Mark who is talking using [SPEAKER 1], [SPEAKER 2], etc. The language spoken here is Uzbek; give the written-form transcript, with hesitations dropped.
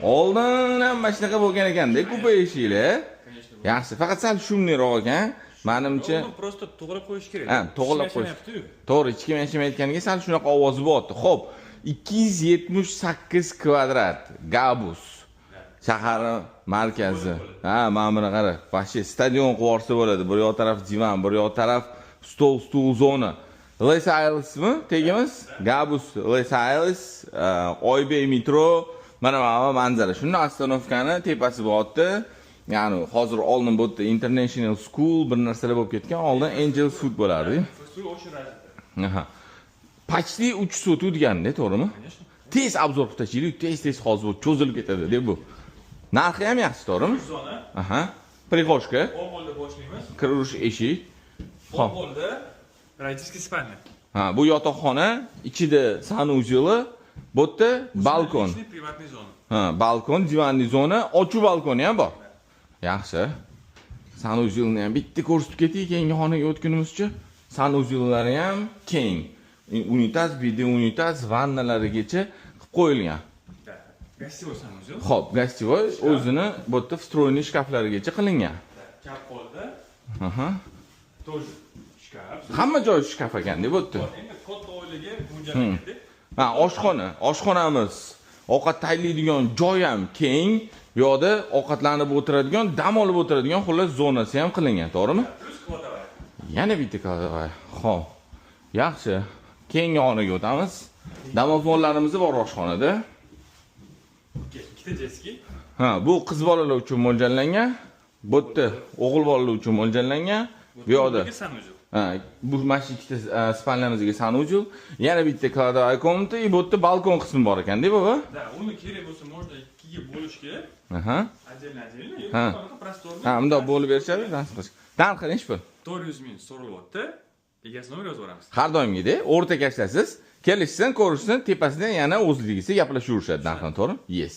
[SPEAKER 1] Oldin ham mana shunaqa bo'lgan ekanda, kupa eshiklar. Yaxshi, faqat sal shumliroq ekan. Menimcha,
[SPEAKER 2] просто to'g'rilab qo'yish kerak.
[SPEAKER 1] Ha, to'g'rilab qo'yish. To'g'ri, ichki mashinayotganiga sal shunaqa ovozi bo'lyapti. Xo'p, 278 kvadrat Gabus. Shahar markazi. Ha, mana buni qara. Vashi stadion qursa bo'ladi. Bir yoq taraf divan, bir yoq taraf stol zona. Les Ailesmi? Tegimiz? Gabus Les Ailes, Oybey metro, mana manzara. Shuni ostanovkani tepasi bo'lyapti. Ya'ni hozir oldin bu yerda International School bir narsalar bo'lib ketgan, oldin Angel Food bo'lardi. Aha. Почти 3 soat o'tganda, to'g'rimi? Tez obzor qilib tashlaylik, tez hozir cho'zilib ketadi deb bu. Narxi ham yaxshi, to'g'rimi? Aha. Prixoshka.
[SPEAKER 2] Oldinda boshlaymiz.
[SPEAKER 1] Kirish eshik.
[SPEAKER 2] Oldinda родительский spalnya.
[SPEAKER 1] Ha, bu yotoqxona, ichida sanuzyeli, bu yerda balkon.
[SPEAKER 2] Privatniy zona.
[SPEAKER 1] Ha, balkon, divanli zona, ochiq balkoni ham bor. Yaxshi. Sanuzyelni ham bitta ko'rsatib ketdik, keyingi xonaga o'tgunimizcha. Sanuzyellari ham keng. Unitaz, video unitaz, vannalarigacha qilib qo'yilgan.
[SPEAKER 2] Gostivoy sanuzyel.
[SPEAKER 1] Xo'p, gostivoy o'zini bu yerda встроенный shkaflarigacha qilingan.
[SPEAKER 2] Chap qo'lda.
[SPEAKER 1] Aha.
[SPEAKER 2] Тоже shkaf.
[SPEAKER 1] Hamma joy shkaf ekan-da bu yerda.
[SPEAKER 2] Endi katta oilaga mo'ljallangan.
[SPEAKER 1] Ha, oshxonamiz. Ovqat tayyorlaydigan joy ham keng. Bu yoqda ovqatlanib o'tiradigan, dam olib o'tiradigan xullas zonasi ham qilingan, to'g'rimi?
[SPEAKER 2] Plus kladovaya.
[SPEAKER 1] Yana bitta kladovaya. Xo'p. Yaxshi. Keyingi xonaga o'tamiz. Damofonlarimiz bor oshxonada.
[SPEAKER 2] Ikkita jeski.
[SPEAKER 1] Ha, bu qiz bolalar uchun mo'ljallangan. Bu yerda o'g'il bolalar uchun mo'ljallangan. Bu yoqda
[SPEAKER 2] sanuzyel.
[SPEAKER 1] ha, bu mana shu ikkita spalnyamizga sanuzyel, yana bitta kladovaya komnata, bu yerda balkon qismi bor ekan-da, baba?
[SPEAKER 2] Da, uni kerak bo'lsa, можно ikkiga bo'lishga.
[SPEAKER 1] Aha.
[SPEAKER 2] Отдельно.
[SPEAKER 1] Ha.
[SPEAKER 2] Prostorni.
[SPEAKER 1] Ha, bundoq bo'lib berishadi, narxi nechi pul?
[SPEAKER 2] 400 ming so'ralyapti. Egasini nomeri yozib yuboramiz.
[SPEAKER 1] Har doimgidek o'rta kashtasiz, kelishsin, ko'rishsin, tepasidan yana o'zligisi gaplashaverishadi narxini, to'g'rimi? Yes.